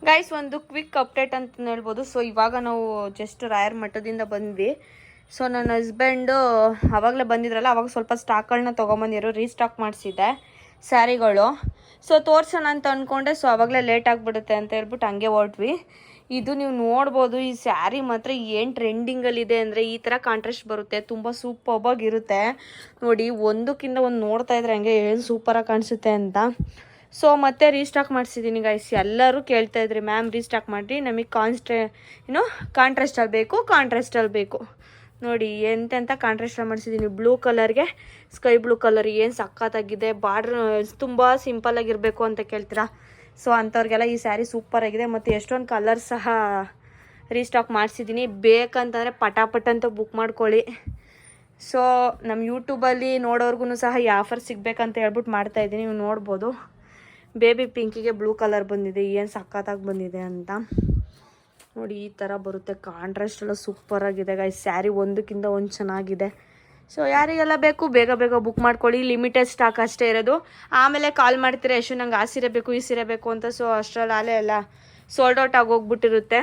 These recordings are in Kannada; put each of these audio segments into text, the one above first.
ಗೈಸ್ ಒಂದು ಕ್ವಿಕ್ ಅಪ್ಡೇಟ್ ಅಂತ ಹೇಳ್ಬೋದು. ಸೊ ಇವಾಗ ನಾವು ಜಸ್ಟ್ ರಾಯರ್ ಮಠದಿಂದ ಬಂದ್ವಿ. ಸೊ ನನ್ನ ಹಸ್ಬೆಂಡು ಆವಾಗಲೇ ಬಂದಿದ್ರಲ್ಲ, ಅವಾಗ ಸ್ವಲ್ಪ ಸ್ಟಾಕ್ಗಳನ್ನ ತೊಗೊಂಬಂದಿರೋ, ರೀಸ್ಟಾಕ್ ಮಾಡಿಸಿದ್ದೆ ಸ್ಯಾರಿಗಳು. ಸೊ ತೋರ್ಸೋಣ ಅಂತ ಅಂದ್ಕೊಂಡೆ. ಸೊ ಆವಾಗಲೇ ಲೇಟ್ ಆಗಿಬಿಡುತ್ತೆ ಅಂತ ಹೇಳ್ಬಿಟ್ಟು ಹಂಗೆ ಹೊರಟ್ವಿ. ಇದು ನೀವು ನೋಡ್ಬೋದು, ಈ ಸ್ಯಾರಿ ಮಾತ್ರ ಏನು ಟ್ರೆಂಡಿಂಗಲ್ಲಿದೆ ಅಂದರೆ ಈ ಥರ ಕಾಂಟ್ರಾಸ್ಟ್ ಬರುತ್ತೆ, ತುಂಬ ಸೂಪರ್ಬಾಗಿರುತ್ತೆ ನೋಡಿ. ಒಂದಕ್ಕಿಂತ ಒಂದು ನೋಡ್ತಾ ಇದ್ರೆ ಹಂಗೆ ಏನು ಸೂಪರಾಗಿ ಕಾಣಿಸುತ್ತೆ ಅಂತ. ಸೊ ಮತ್ತೆ ರೀಸ್ಟಾಕ್ ಮಾಡಿಸಿದ್ದೀನಿ ಗೈಸ್. ಎಲ್ಲರೂ ಕೇಳ್ತಾಯಿದ್ರಿ ಮ್ಯಾಮ್ ರೀಸ್ಟಾಕ್ ಮಾಡಿರಿ, ನಮಗೆ ಕಾಂಟ್ರಾಸ್ಟಲ್ಲಿ ಬೇಕು ನೋಡಿ. ಎಂತೆಂಥ ಕಾಂಟ್ರಾಸ್ಟಲ್ಲಿ ಮಾಡಿಸಿದ್ದೀನಿ. ಬ್ಲೂ ಕಲರ್ಗೆ ಸ್ಕೈ ಬ್ಲೂ ಕಲರ್ ಏನು ಸಖತ್ತಾಗಿದೆ. ಬಾರ್ಡ್ರ್ ತುಂಬ ಸಿಂಪಲ್ಲಾಗಿರಬೇಕು ಅಂತ ಕೇಳ್ತೀರಾ. ಸೊ ಅಂಥವ್ರಿಗೆಲ್ಲ ಈ ಸ್ಯಾರಿ ಸೂಪರಾಗಿದೆ. ಮತ್ತು ಎಷ್ಟೊಂದು ಕಲರ್ಸ್ ಸಹ ರೀಸ್ಟಾಕ್ ಮಾಡಿಸಿದ್ದೀನಿ. ಬೇಕಂತಂದರೆ ಪಟಾಪಟ್ ಅಂತ ಬುಕ್ ಮಾಡ್ಕೊಳ್ಳಿ. ಸೊ ನಮ್ಮ ಯೂಟ್ಯೂಬಲ್ಲಿ ನೋಡೋರ್ಗು ಸಹ ಈ ಆಫರ್ ಸಿಗಬೇಕಂತ ಹೇಳ್ಬಿಟ್ಟು ಮಾಡ್ತಾಯಿದ್ದೀನಿ. ನೀವು ನೋಡ್ಬೋದು, ಬೇಬಿ ಪಿಂಕಿಗೆ ಬ್ಲೂ ಕಲರ್ ಬಂದಿದೆ, ಏನು ಸಖತ್ತಾಗಿ ಬಂದಿದೆ ಅಂತ ನೋಡಿ. ಈ ಥರ ಬರುತ್ತೆ, ಕಾಂಟ್ರಾಸ್ಟ್ ಎಲ್ಲ ಸೂಪರಾಗಿದೆ ಗೈಸ್. ಸ್ಯಾರಿ ಒಂದಕ್ಕಿಂತ ಒಂದು ಚೆನ್ನಾಗಿದೆ. ಸೊ ಯಾರಿಗೆಲ್ಲ ಬೇಕು ಬೇಗ ಬೇಗ ಬುಕ್ ಮಾಡ್ಕೊಳ್ಳಿ. ಲಿಮಿಟೆಡ್ ಸ್ಟಾಕ್ ಅಷ್ಟೇ ಇರೋದು. ಆಮೇಲೆ ಕಾಲ್ ಮಾಡ್ತೀರಾ, ಎಷ್ಟು ನಂಗೆ ಆ ಸೀರೆ ಬೇಕು ಈ ಸೀರೆ ಬೇಕು ಅಂತ. ಸೊ ಅಷ್ಟರಲ್ಲಿ ಅಲ್ಲೇ ಎಲ್ಲ ಸೋಲ್ಡ್ ಔಟ್ ಆಗೋಗ್ಬಿಟ್ಟಿರುತ್ತೆ.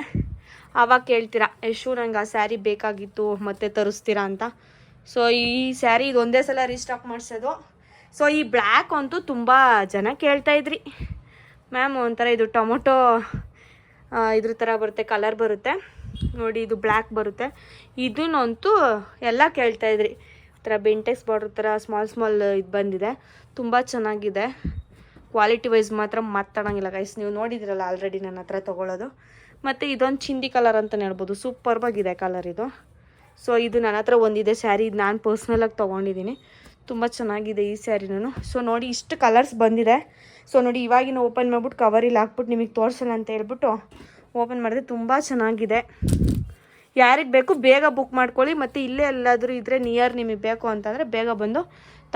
ಆವಾಗ ಕೇಳ್ತೀರಾ, ಎಷ್ಟು ನಂಗೆ ಆ ಸ್ಯಾರಿ ಬೇಕಾಗಿತ್ತು ಮತ್ತೆ ತರಿಸ್ತೀರಾ ಅಂತ. ಸೊ ಈ ಸ್ಯಾರಿ ಇದು ಒಂದೇ ಸಲ ರೀಸ್ಟಾಕ್ ಮಾಡಿಸೋದು. ಸೊ ಈ ಬ್ಲ್ಯಾಕ್ ಅಂತೂ ತುಂಬ ಜನ ಕೇಳ್ತಾಯಿದ್ರಿ ಮ್ಯಾಮ್. ಒಂಥರ ಇದು ಟೊಮೊಟೊ ಇದ್ರ ಥರ ಬರುತ್ತೆ, ಕಲರ್ ಬರುತ್ತೆ ನೋಡಿ. ಇದು ಬ್ಲ್ಯಾಕ್ ಬರುತ್ತೆ. ಇದನ್ನಂತೂ ಎಲ್ಲ ಕೇಳ್ತಾಯಿದ್ರಿ. ಈ ಥರ ಬೆಂಟೆಕ್ಸ್ ಬಾರ್ಡ್ರ್ ಥರ ಸ್ಮಾಲ್ ಇದು ಬಂದಿದೆ, ತುಂಬ ಚೆನ್ನಾಗಿದೆ. ಕ್ವಾಲಿಟಿ ವೈಸ್ ಮಾತ್ರ ಮಾತಾಡೋಂಗಿಲ್ಲ ಗೈಸ್. ನೀವು ನೋಡಿದ್ರಲ್ಲ ಆಲ್ರೆಡಿ ನನ್ನ ಹತ್ರ ತೊಗೊಳ್ಳೋದು. ಮತ್ತು ಇದೊಂದು ಚಿಂದಿ ಕಲರ್ ಅಂತಲೇ ಹೇಳ್ಬೋದು, ಸೂಪರ್ಬಾಗಿದೆ ಕಲರ್ ಇದು. ಸೊ ಇದು ನನ್ನ ಹತ್ರ ಒಂದಿದೆ ಸ್ಯಾರಿ, ಇದು ನಾನು ಪರ್ಸ್ನಲಾಗಿ ತೊಗೊಂಡಿದ್ದೀನಿ. ತುಂಬ ಚೆನ್ನಾಗಿದೆ ಈ ಸ್ಯಾರಿನೂ. ಸೊ ನೋಡಿ, ಇಷ್ಟು ಕಲರ್ಸ್ ಬಂದಿದೆ. ಸೊ ನೋಡಿ, ಇವಾಗಿನ ಓಪನ್ ಮಾಡಿಬಿಟ್ಟು ಕವರಲ್ಲಿ ಹಾಕ್ಬಿಟ್ಟು ನಿಮಗೆ ತೋರಿಸೋಣ ಅಂತ ಹೇಳ್ಬಿಟ್ಟು ಓಪನ್ ಮಾಡಿದೆ. ತುಂಬ ಚೆನ್ನಾಗಿದೆ. ಯಾರಿಗೆ ಬೇಕು ಬೇಗ ಬುಕ್ ಮಾಡ್ಕೊಳ್ಳಿ. ಮತ್ತು ಇಲ್ಲೇ ಎಲ್ಲಾದರೂ ಇದ್ದರೆ ನಿಯರ್ ನಿಮಗೆ ಬೇಕು ಅಂತಂದರೆ ಬೇಗ ಬಂದು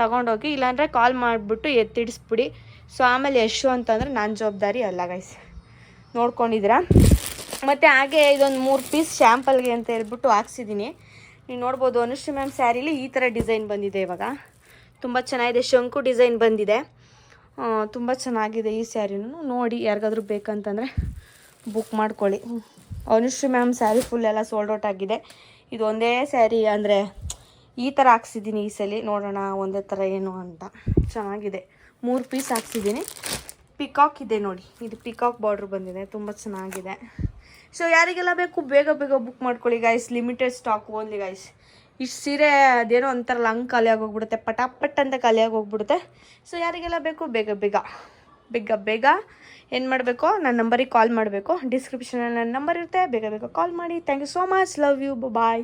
ತೊಗೊಂಡೋಗಿ, ಇಲ್ಲಾಂದರೆ ಕಾಲ್ ಮಾಡಿಬಿಟ್ಟು ಎತ್ತಿಡಿಸ್ಬಿಡಿ. ಸೊ ಆಮೇಲೆ ಎಷ್ಟು ಅಂತಂದರೆ ನನ್ನ ಜವಾಬ್ದಾರಿ ಅಲ್ಲ ಗೈಸ್, ನೋಡ್ಕೊಂಡಿದ್ದೀರಾ. ಮತ್ತು ಹಾಗೆ ಇದೊಂದು 3 ಪೀಸ್ ಶ್ಯಾಂಪಲ್ಗೆ ಅಂತ ಹೇಳ್ಬಿಟ್ಟು ಹಾಕ್ಸಿದ್ದೀನಿ. ನೀವು ನೋಡ್ಬೋದು, ಅನುಶ್ರೀ ಮ್ಯಾಮ್ ಸ್ಯಾರಿಲಿ ಈ ಥರ ಡಿಸೈನ್ ಬಂದಿದೆ. ಇವಾಗ ತುಂಬ ಚೆನ್ನಾಗಿದೆ, ಶಂಕು ಡಿಸೈನ್ ಬಂದಿದೆ. ತುಂಬ ಚೆನ್ನಾಗಿದೆ ಈ ಸ್ಯಾರಿನೂ ನೋಡಿ. ಯಾರಿಗಾದ್ರೂ ಬೇಕಂತಂದರೆ ಬುಕ್ ಮಾಡ್ಕೊಳ್ಳಿ. ಅನುಶ್ರೀ ಮ್ಯಾಮ್ ಸ್ಯಾರಿ ಫುಲ್ ಎಲ್ಲ ಸೋಲ್ಡ್ ಔಟ್ ಆಗಿದೆ. ಇದು ಒಂದೇ ಸ್ಯಾರಿ ಅಂದರೆ ಈ ಥರ ಹಾಕ್ಸಿದ್ದೀನಿ ಈ ಸಲ. ನೋಡೋಣ ಒಂದೇ ಥರ ಏನು ಅಂತ. ಚೆನ್ನಾಗಿದೆ. 3 ಪೀಸ್ ಹಾಕ್ಸಿದ್ದೀನಿ. ಪಿಕಾಕ್ ಇದೆ ನೋಡಿ, ಇದು ಪಿಕಾಕ್ ಬಾರ್ಡ್ರ್ ಬಂದಿದೆ, ತುಂಬ ಚೆನ್ನಾಗಿದೆ. ಸೊ ಯಾರಿಗೆಲ್ಲ ಬೇಕು ಬೇಗ ಬೇಗ ಬುಕ್ ಮಾಡ್ಕೊಳ್ಳಿ guys. Limited stock only guys. ಇಷ್ಟು ಸೀರೆ ಅದೇನೋ ಒಂಥರ ಹಂಗೆ ಖಾಲಿ ಆಗೋಗ್ಬಿಡುತ್ತೆ, ಪಟಾಪಟ್ ಅಂತ ಖಾಲಿ ಆಗೋಗ್ಬಿಡುತ್ತೆ. ಸೊ ಯಾರಿಗೆಲ್ಲ ಬೇಕು ಬೇಗ ಬೇಗ ಏನು ಮಾಡಬೇಕು, ನನ್ನ ನಂಬರಿಗೆ ಕಾಲ್ ಮಾಡಬೇಕು. ಡಿಸ್ಕ್ರಿಪ್ಷನಲ್ಲಿ ನನ್ನ ನಂಬರ್ ಇರುತ್ತೆ, ಬೇಗ ಬೇಗ ಕಾಲ್ ಮಾಡಿ. Thank you so much, love you, bye.